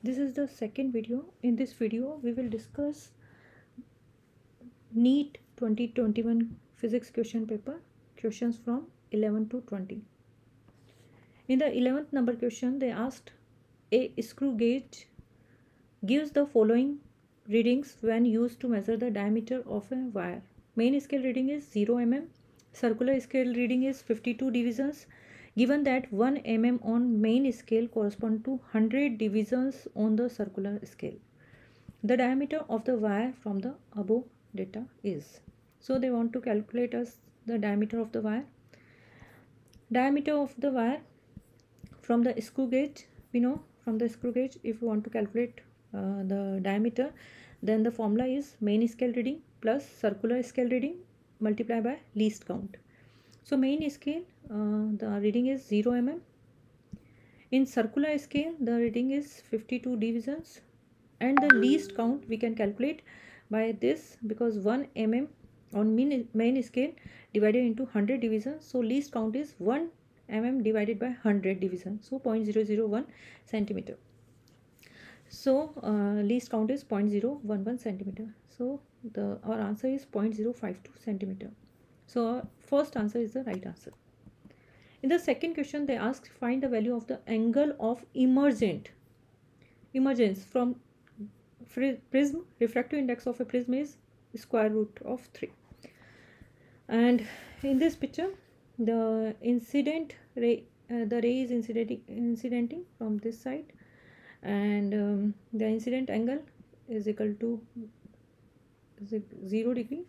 This is the second video. In this video, we will discuss NEET 2021 physics question paper, questions from 11 to 20. In the 11th number question, they asked a screw gauge gives the following readings when used to measure the diameter of a wire. Main scale reading is 0 mm, circular scale reading is 52 divisions. Given that 1 mm on main scale correspond to 100 divisions on the circular scale. The diameter of the wire from the above data is. So they want to calculate us the diameter of the wire. Diameter of the wire from the screw gauge, we know from the screw gauge, if you want to calculate the diameter, then the formula is main scale reading plus circular scale reading multiplied by least count. So main scale, the reading is 0 mm. In circular scale, the reading is 52 divisions, and the least count we can calculate by this, because 1 mm on main scale divided into 100 divisions, so least count is 1 mm divided by 100 division, so 0.001 centimeter. So least count is 0.011 centimeter. So our answer is 0.052 centimeter. So our first answer is the right answer. In the second question, they asked find the value of the angle of emergence from prism. Refractive index of a prism is square root of 3. And in this picture, the incident ray, the ray is incidenting from this side, and the incident angle is equal to 0 degree.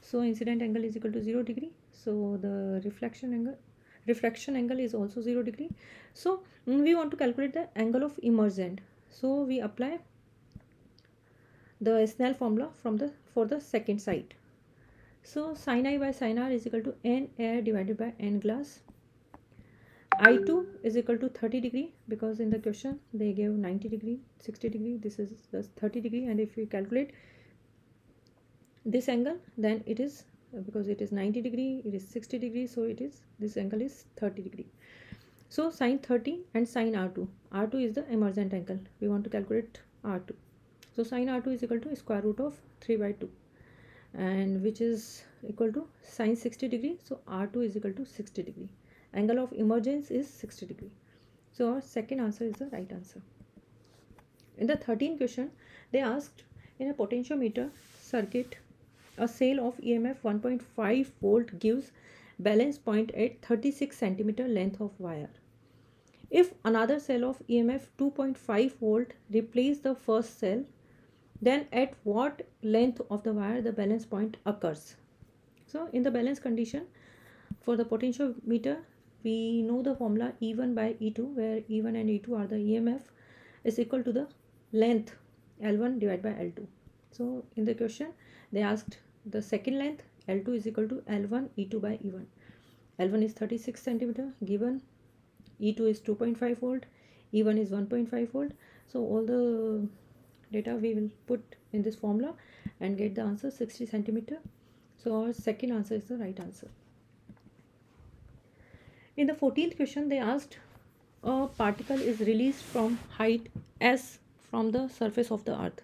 So incident angle is equal to 0 degree. So the refraction angle is also 0 degree. So we want to calculate the angle of emergent. So we apply the Snell formula for the second side. So sin I by sin R is equal to n air divided by n glass. I2 is equal to 30 degree, because in the question they gave 90 degree, 60 degree, this is the 30 degree, and if we calculate this angle, then it is, because it is 90 degree, it is 60 degree, so it is, this angle is 30 degree. So sin 30 and sin R2. R2 is the emergent angle. We want to calculate R2. So sin R2 is equal to square root of 3 by 2, and which is equal to sin 60 degree. So R2 is equal to 60 degree. Angle of emergence is 60 degree. So our second answer is the right answer. In the 13th question, they asked in a potentiometer circuit, a cell of EMF 1.5 volt gives balance point at 36 centimeter length of wire. If another cell of EMF 2.5 volt replace the first cell, then at what length of the wire the balance point occurs? So in the balance condition for the potentiometer, we know the formula E1 by E2, where E1 and E2 are the EMF, is equal to the length L1 divided by L2. So in the question they asked the second length, L2 is equal to L1 E2 by E1. L1 is 36 centimeter given, E2 is 2.5 volt, E1 is 1.5 volt. So all the data we will put in this formula and get the answer 60 centimeter. So our second answer is the right answer. In the 14th question, they asked a particle is released from height s from the surface of the earth.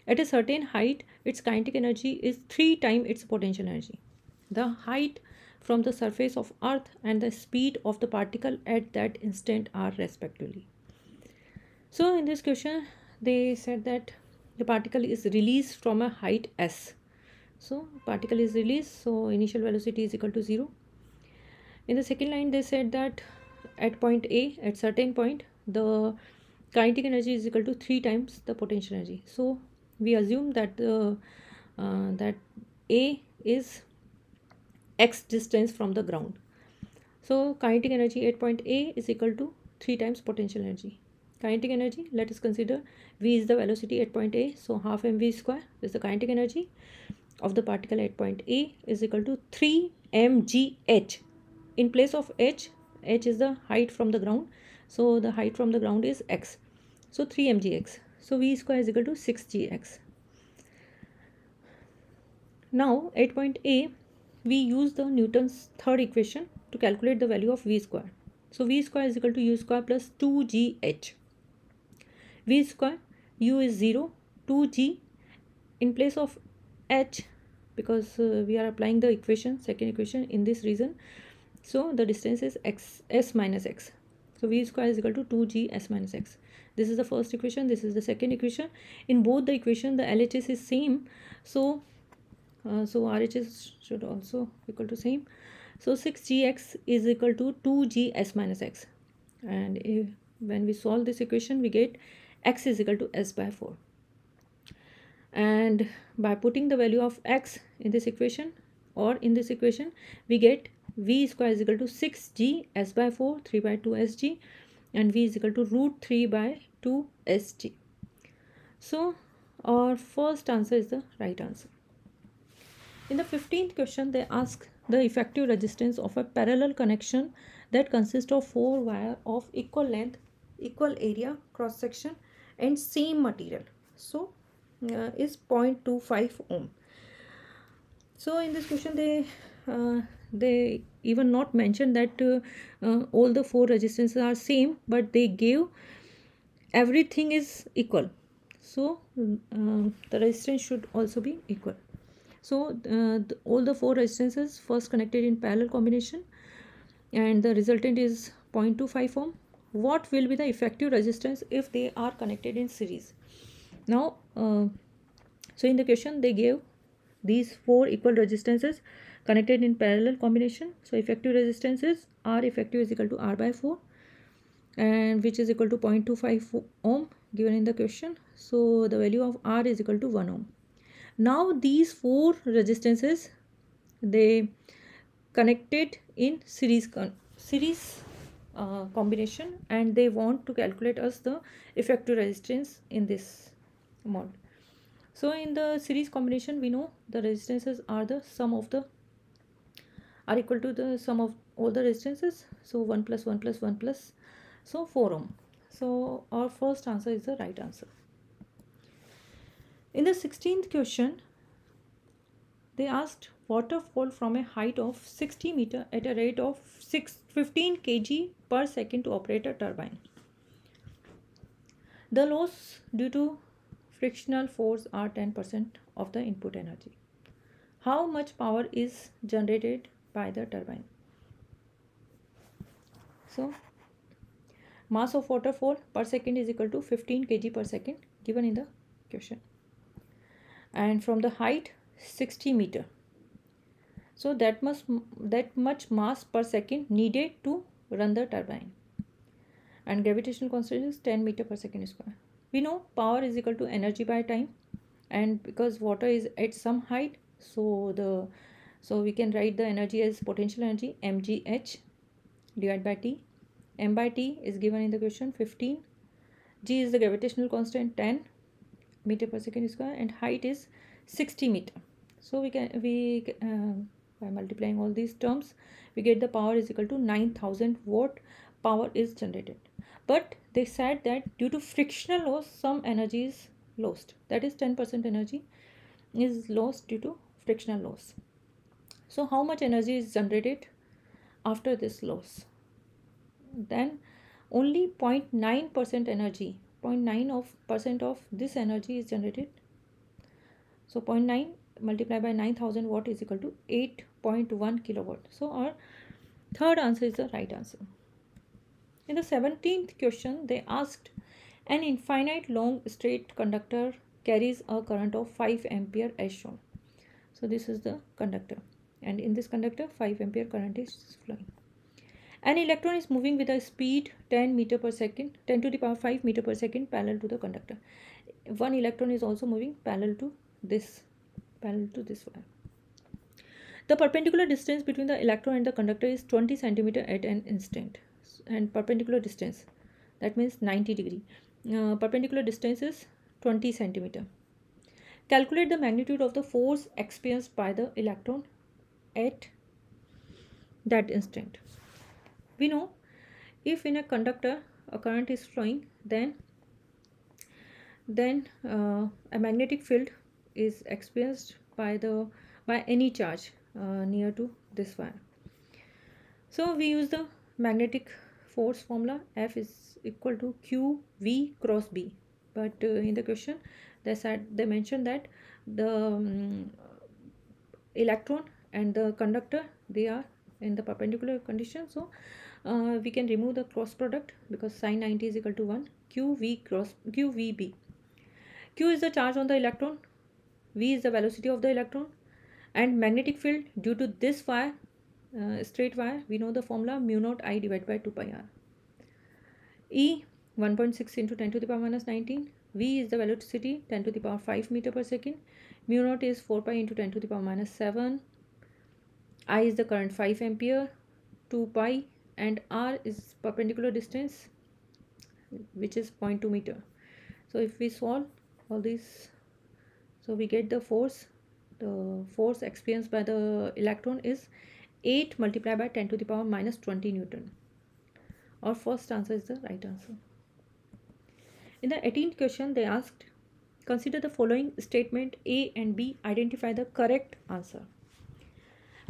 At a certain height, its kinetic energy is 3 times its potential energy. The height from the surface of earth and the speed of the particle at that instant are respectively. So in this question, they said that the particle is released from a height s. So particle is released, so initial velocity is equal to 0. In the second line, they said that at point A, at certain point, the kinetic energy is equal to 3 times the potential energy. So we assume that that A is x distance from the ground. So kinetic energy at point A is equal to 3 times potential energy. Kinetic energy, let us consider V is the velocity at point A, so half mv square is the kinetic energy of the particle at point A is equal to 3 mgh. In place of h is the height from the ground, so the height from the ground is x, so 3 mgx. So v square is equal to 6gx. Now at point A, we use the Newton's third equation to calculate the value of v square. So v square is equal to u square plus 2gh. V square, U is 0, 2G in place of H, because we are applying the equation, second equation in this region. So the distance is x, s minus x. So V square is equal to 2G s minus x. This is the first equation, this is the second equation. In both the equation the LHS is same, so RHS should also equal to same. So 6Gx is equal to 2G s minus x, and when we solve this equation we get x is equal to s by 4. And by putting the value of x in this equation, or in this equation, we get V square is equal to 6G s by 4, 3 by 2 Sg, and V is equal to root 3 by 2 Sg. So our first answer is the right answer. In the 15th question, they ask the effective resistance of a parallel connection that consists of 4 wires of equal length, equal area, cross section, and same material. So is 0.25 ohm. So in this question they even not mentioned that all the 4 resistances are same, but they gave everything is equal. So the resistance should also be equal. So all the 4 resistances first connected in parallel combination, and the resultant is 0.25 ohm. What will be the effective resistance if they are connected in series? Now so in the question they gave these 4 equal resistances connected in parallel combination. So effective resistance is R effective is equal to R by 4, and which is equal to 0.25 ohm given in the question. So the value of R is equal to 1 ohm. Now these 4 resistances they connected in series combination, and they want to calculate us the effective resistance in this mod. So in the series combination we know the resistances are the sum of the are equal to the sum of all the resistances. So 1 plus 1 plus 1 plus, so 4 ohm. So our first answer is the right answer. In the 16th question, they asked water fall from a height of 60 meter at a rate of 15 kg per second to operate a turbine. The loss due to frictional force are 10% of the input energy. How much power is generated by the turbine? So mass of water fall per second is equal to 15 kg per second given in the question, and from the height 60 meter, so that much mass per second needed to run the turbine, and gravitational constant is 10 meter per second square. We know power is equal to energy by time, and because water is at some height, so we can write the energy as potential energy mgh divided by t. M by t is given in the question 15, g is the gravitational constant 10 meter per second square, and height is 60 meter. So by multiplying all these terms we get the power is equal to 9000 watt power is generated. But they said that due to frictional loss some energy is lost, that is 10% energy is lost due to frictional loss. So how much energy is generated after this loss? Then only 0.9% energy, 0.9% of this energy is generated. So 0.9 multiplied by 9000 watt is equal to 8.1 kilowatt. So our third answer is the right answer. In the 17th question, they asked an infinite long straight conductor carries a current of 5 ampere as shown. So this is the conductor, and in this conductor 5 ampere current is flowing. An electron is moving with a speed 10 meter per second, 10 to the power 5 meter per second parallel to the conductor. One electron is also moving parallel to this wire. The perpendicular distance between the electron and the conductor is 20 centimeter at an instant, and perpendicular distance, that means 90 degree. Perpendicular distance is 20 centimeter. Calculate the magnitude of the force experienced by the electron at that instant. We know if in a conductor a current is flowing, then a magnetic field is experienced by any charge near to this wire. So we use the magnetic force formula, F is equal to QV cross B. but in the question they mentioned that the electron and the conductor, they are in the perpendicular condition. So we can remove the cross product, because sin 90 is equal to 1 QVB. Q is the charge on the electron, V is the velocity of the electron, and magnetic field due to this wire, straight wire, we know the formula mu naught I divided by 2 pi r. E 1.6 into 10 to the power minus 19. V is the velocity 10 to the power 5 meter per second. Mu naught is 4 pi into 10 to the power minus 7. I is the current 5 ampere, 2 pi, and r is perpendicular distance, which is 0.2 meter. So if we solve all these, so we get the force. The force experienced by the electron is 8 multiplied by 10 to the power minus 20 Newton. Our first answer is the right answer. In the 18th question, they asked, consider the following statement A and B, identify the correct answer.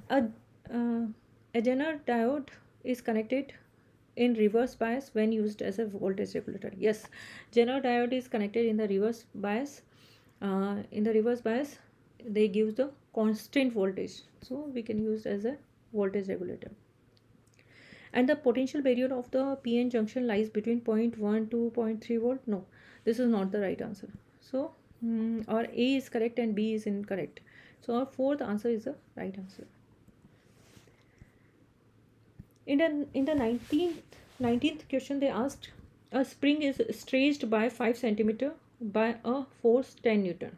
A Zener diode is connected in reverse bias when used as a voltage regulator. Yes, Zener diode is connected in the reverse bias. In the reverse bias, they give the constant voltage, so we can use as a voltage regulator. And the potential barrier of the PN junction lies between 0.1 to 0.3 volt. No, this is not the right answer. So our A is correct and B is incorrect. So our fourth answer is the right answer. In the 19th question, they asked, a spring is stretched by 5 centimeter by a force 10 Newton.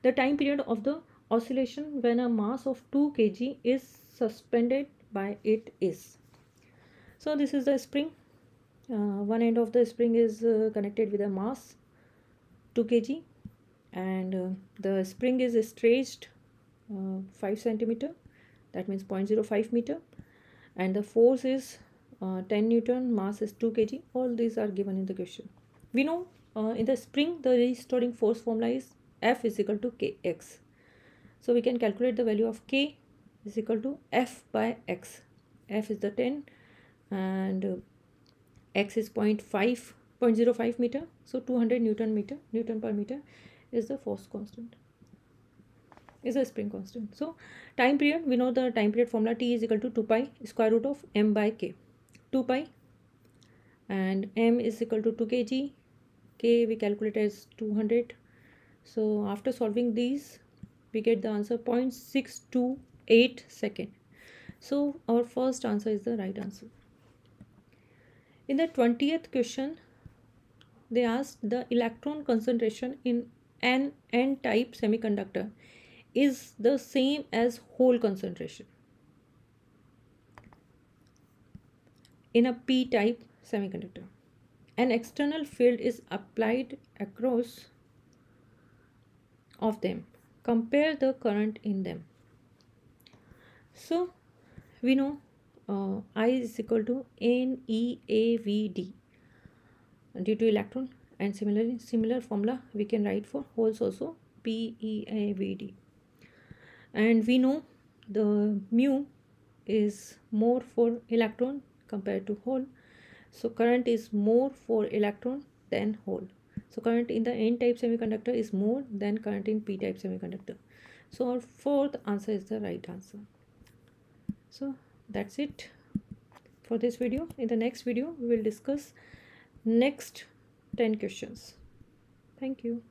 The time period of the oscillation when a mass of 2 kg is suspended by it is. So this is the spring. One end of the spring is connected with a mass 2 kg, and the spring is stretched 5 centimeter, that means 0.05 meter, and the force is 10 Newton, mass is 2 kg. All these are given in the question. We know in the spring the restoring force formula is F is equal to Kx. So we can calculate the value of K is equal to F by X. F is the 10 and X is 0.05 meter. So 200 Newton per meter is the force constant, is a spring constant. So time period, we know the time period formula, T is equal to 2 pi square root of M by K. 2 pi and M is equal to 2 kg. K we calculate as 200. So after solving these, we get the answer 0.628 second. So our first answer is the right answer. In the 20th question, they asked, the electron concentration in an N-type semiconductor is the same as hole concentration in a P-type semiconductor. An external field is applied across of them. Compare the current in them. So we know I is equal to NeAVD due to electron, and similar formula we can write for holes also, PeAVD. And we know the mu is more for electron compared to hole, so current is more for electron than hole. So current in the N-type semiconductor is more than current in P-type semiconductor. So our fourth answer is the right answer. So that's it for this video. In the next video, we will discuss next 10 questions. Thank you.